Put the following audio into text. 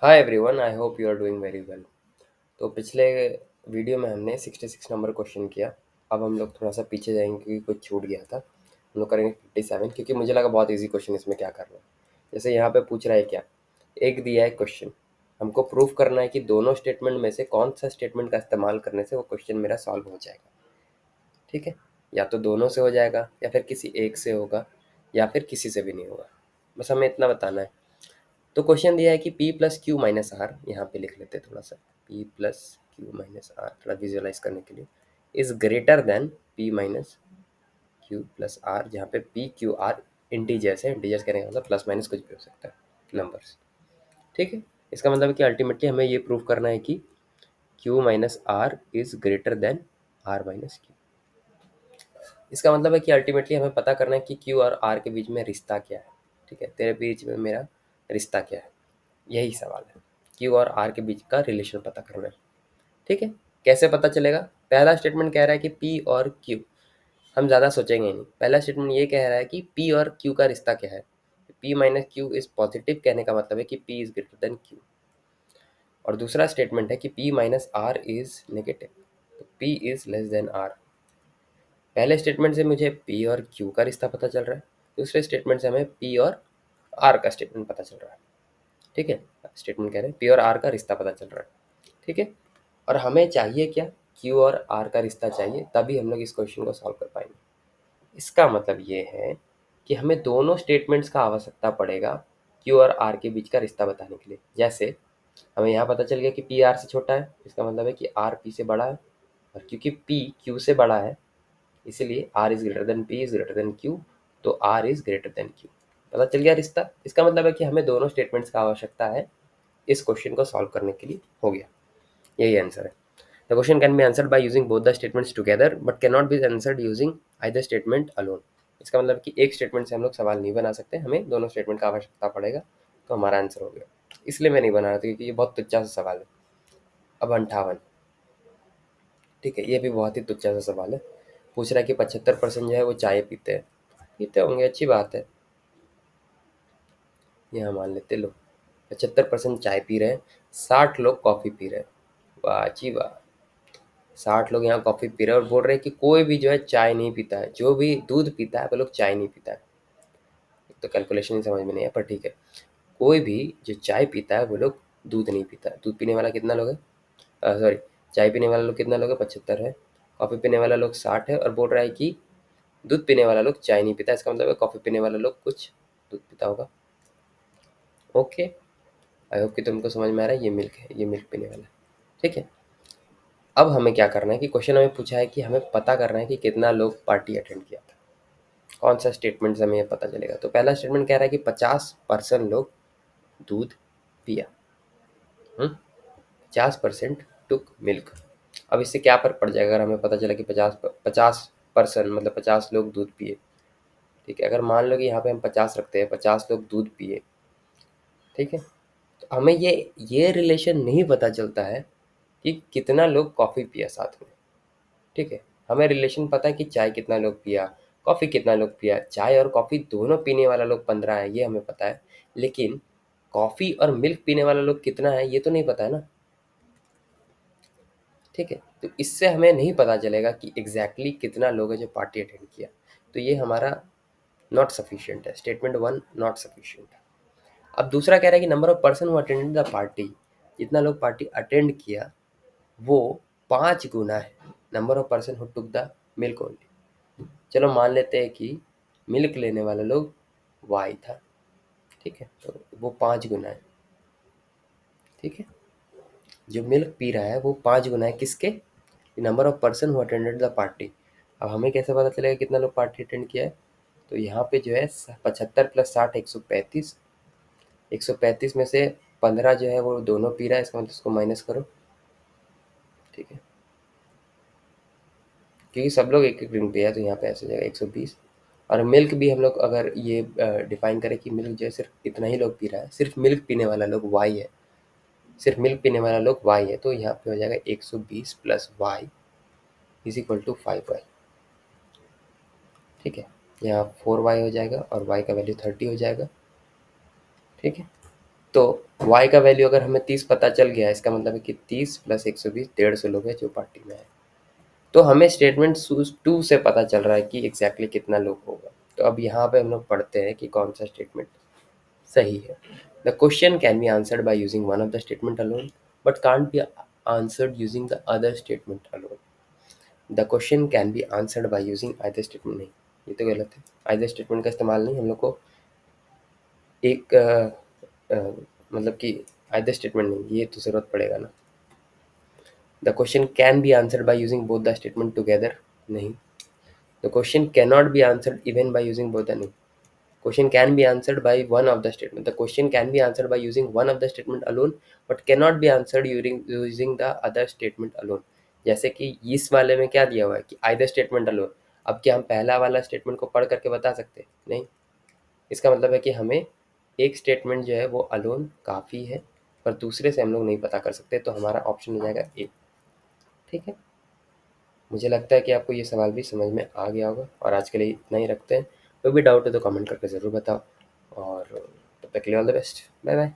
Hi everyone, I hope you are doing very well. तो पिछले video में हमने 66 नंबर क्वेश्चन किया। अब हम लोग थोड़ा सा पीछे जाएंगे क्योंकि कुछ छूट गया था। हम लोग करेंगे 57 क्योंकि मुझे लगा बहुत इजी क्वेश्चन इसमें क्या करना है। जैसे यहाँ पे पूछ रहा है क्या, एक दिया है क्वेश्चन, हमको प्रूफ करना है कि दोनों स्टेटमेंट में से कौन सा स्टेटमेंट का इस्तेमाल करने से वो क्वेश्चन मेरा सॉल्व हो जाएगा। ठीक है, या तो दोनों से हो जाएगा या फिर किसी एक से होगा या फिर किसी से भी नहीं होगा। बस हमें इतना बताना है। तो क्वेश्चन दिया है कि P plus Q minus R, यहाँ पे लिख लेते हैं थोड़ा सा, P plus Q minus R थोड़ा विजुअलाइज करने के लिए, is greater than P minus Q plus R, जहाँ पे P क्यू आर इंटीजर्स है। इंटीजर्स कहने का मतलब प्लस माइनस कुछ भी हो सकता है, नंबर्स। ठीक है, इसका मतलब है कि अल्टीमेटली हमें ये प्रूव करना है कि Q minus R is greater than R minus Q. इसका मतलब है कि अल्टीमेटली हमें पता करना है कि Q और R के बीच में रिश्ता क्या है। ठीक है, तेरे बीच में मेरा रिश्ता क्या है, यही सवाल है। क्यू और आर के बीच का रिलेशन पता करना है। ठीक है, कैसे पता चलेगा? पहला स्टेटमेंट कह रहा है कि पी और क्यू, हम ज़्यादा सोचेंगे नहीं। पहला स्टेटमेंट ये कह रहा है कि पी और क्यू का रिश्ता क्या है। P minus Q is positive, कहने का मतलब है कि P is greater than Q. और दूसरा स्टेटमेंट है कि P minus R is negative, तो P is less than R. पहले स्टेटमेंट से मुझे पी और क्यू का रिश्ता पता चल रहा है, दूसरे स्टेटमेंट से हमें पी और आर का स्टेटमेंट पता चल रहा है। ठीक है, स्टेटमेंट कह रहे हैं पी और आर का रिश्ता पता चल रहा है। ठीक है, और हमें चाहिए क्या, क्यू और आर का रिश्ता चाहिए, तभी हम लोग इस क्वेश्चन को सॉल्व कर पाएंगे। इसका मतलब ये है कि हमें दोनों स्टेटमेंट्स का आवश्यकता पड़ेगा क्यू और आर के बीच का रिश्ता बताने के लिए। जैसे हमें यहाँ पता चल गया कि पी आर से छोटा है, इसका मतलब है कि आर पी से बड़ा है, और क्योंकि पी क्यू से बड़ा है इसीलिए R is greater than P is greater than Q, तो R is greater than Q. पता चल गया रिश्ता। इसका मतलब है कि हमें दोनों स्टेटमेंट्स का आवश्यकता है इस क्वेश्चन को सॉल्व करने के लिए। हो गया, यही आंसर है। The question can be answered by using both the statements together but can not be answered using either statement alone. इसका मतलब कि एक स्टेटमेंट से हम लोग सवाल नहीं बना सकते, हमें दोनों स्टेटमेंट का आवश्यकता पड़ेगा, तो हमारा आंसर हो गया। इसलिए मैं नहीं बना रहा था क्योंकि ये बहुत तुच्चा सा सवाल है। अब 58, ठीक है, ये भी बहुत ही तुच्चा सा सवाल है। पूछ रहा है कि 75% जो है वो चाय पीते हैं। पीते होंगे, अच्छी बात है, यहाँ मान लेते लो। 75% चाय पी रहे हैं, 60 लोग कॉफ़ी पी रहे हैं। वाह जी वाह, 60 लोग यहाँ कॉफ़ी पी रहे हैं और बोल रहे हैं कि कोई भी जो है चाय नहीं पीता है, जो भी दूध पीता है वो लोग चाय नहीं पीता है। तो कैलकुलेशन ही समझ में नहीं है, पर ठीक है। कोई भी जो चाय पीता है वो लोग दूध नहीं पीता है। दूध पीने वाला कितना लोग है, सॉरी, चाय पीने वाला लोग कितना लोग है, 75 है। कॉफ़ी पीने वाला लोग 60 है, और बोल रहा है कि दूध पीने वाला लोग चाय नहीं पीता। इसका मतलब है कॉफ़ी पीने वाला लोग कुछ दूध पीता होगा। ओके, आई होप कि तुमको समझ में आ रहा है। ये मिल्क है, ये मिल्क पीने वाला है। ठीक है, अब हमें क्या करना है कि क्वेश्चन हमें पूछा है कि हमें पता करना है कि कितना लोग पार्टी अटेंड किया था। कौन सा स्टेटमेंट से हमें ये पता चलेगा? तो पहला स्टेटमेंट कह रहा है कि 50% लोग दूध पिया। 50% टुक मिल्क। अब इससे क्या फ़र्क पड़ जाएगा अगर हमें पता चला कि 50% मतलब 50 लोग दूध पिए। ठीक है, अगर मान लो कि यहाँ पे हम 50 रखते हैं, 50 लोग दूध पिए। ठीक है, तो हमें ये रिलेशन नहीं पता चलता है कि कितना लोग कॉफ़ी पिया साथ में। ठीक है, हमें रिलेशन पता है कि चाय कितना लोग पिया, कॉफ़ी कितना लोग पिया। चाय और कॉफ़ी दोनों पीने वाला लोग 15 है, ये हमें पता है। लेकिन कॉफ़ी और मिल्क पीने वाला लोग कितना है, ये तो नहीं पता है ना। ठीक है, तो इससे हमें नहीं पता चलेगा कि एग्जैक्टली कितना लोग है जो पार्टी अटेंड किया। तो ये हमारा नॉट सफिशिएंट है, स्टेटमेंट 1 नॉट सफिशिएंट है। अब दूसरा कह रहा है कि number of person who attended the party, जितना लोग पार्टी अटेंड किया वो 5 गुना है number of person who took the milk only. चलो मान लेते हैं कि मिल्क लेने वाला लोग वाई था। ठीक है, तो वो 5 गुना है। ठीक है, जो मिल्क पी रहा है वो 5 गुना है किसके, number of person who attended the party. अब हमें कैसे पता चलेगा कितना लोग पार्टी अटेंड किया है? तो यहाँ पे जो है 75 प्लस 60 135। 135 में से 15 जो है वो दोनों पी रहा है, इसका मतलब इसको माइनस करो। ठीक है, क्योंकि सब लोग एक एक ड्रिंक पिया है तो यहाँ पे ऐसे हो जाएगा 120। और मिल्क भी हम लोग अगर ये डिफाइन करें कि मिल्क जो है सिर्फ इतना ही लोग पी रहा है, सिर्फ मिल्क पीने वाला लोग वाई है, सिर्फ मिल्क पीने वाला लोग वाई है, तो यहाँ पे हो जाएगा 120 plus Y is equal to 5y। ठीक है, यहाँ 4y हो जाएगा और y का वैल्यू 30 हो जाएगा। ठीक है, तो y का वैल्यू अगर हमें 30 पता चल गया, इसका मतलब है कि 30 + 120 150 लोग हैं जो पार्टी में है। तो हमें स्टेटमेंट 2 से पता चल रहा है कि एग्जैक्टली कितना लोग होगा। तो अब यहाँ पे हम लोग पढ़ते हैं कि कौन सा स्टेटमेंट सही है। The question can be answered by using one of the statement alone but can't be answered using the other statement alone. The question can be answered by using either statement, नहीं ये तो गलत है। Either statement का इस्तेमाल नहीं, हम लोग को एक मतलब कि आइदर स्टेटमेंट नहीं, ये तो ज़रूरत पड़ेगा ना। The question can be answered by using both the statement together, नहीं। The question can not be answered even by using both the, नहीं। Question can be answered by one of the statement. The question can be answered by using one of the statement alone, but cannot be answered using the other statement alone. जैसे कि इस वाले में क्या दिया हुआ है कि either statement alone। अब क्या हम पहला वाला स्टेटमेंट को पढ़ करके बता सकते हैं? नहीं। इसका मतलब है कि हमें एक स्टेटमेंट जो है वो अलोन काफ़ी है, पर दूसरे से हम लोग नहीं पता कर सकते, तो हमारा ऑप्शन हो जाएगा ए। ठीक है, मुझे लगता है कि आपको ये सवाल भी समझ में आ गया होगा, और आज के लिए इतना ही रखते हैं। कोई भी डाउट है तो कमेंट करके ज़रूर बताओ, और तब तक के लिए all the best, bye bye.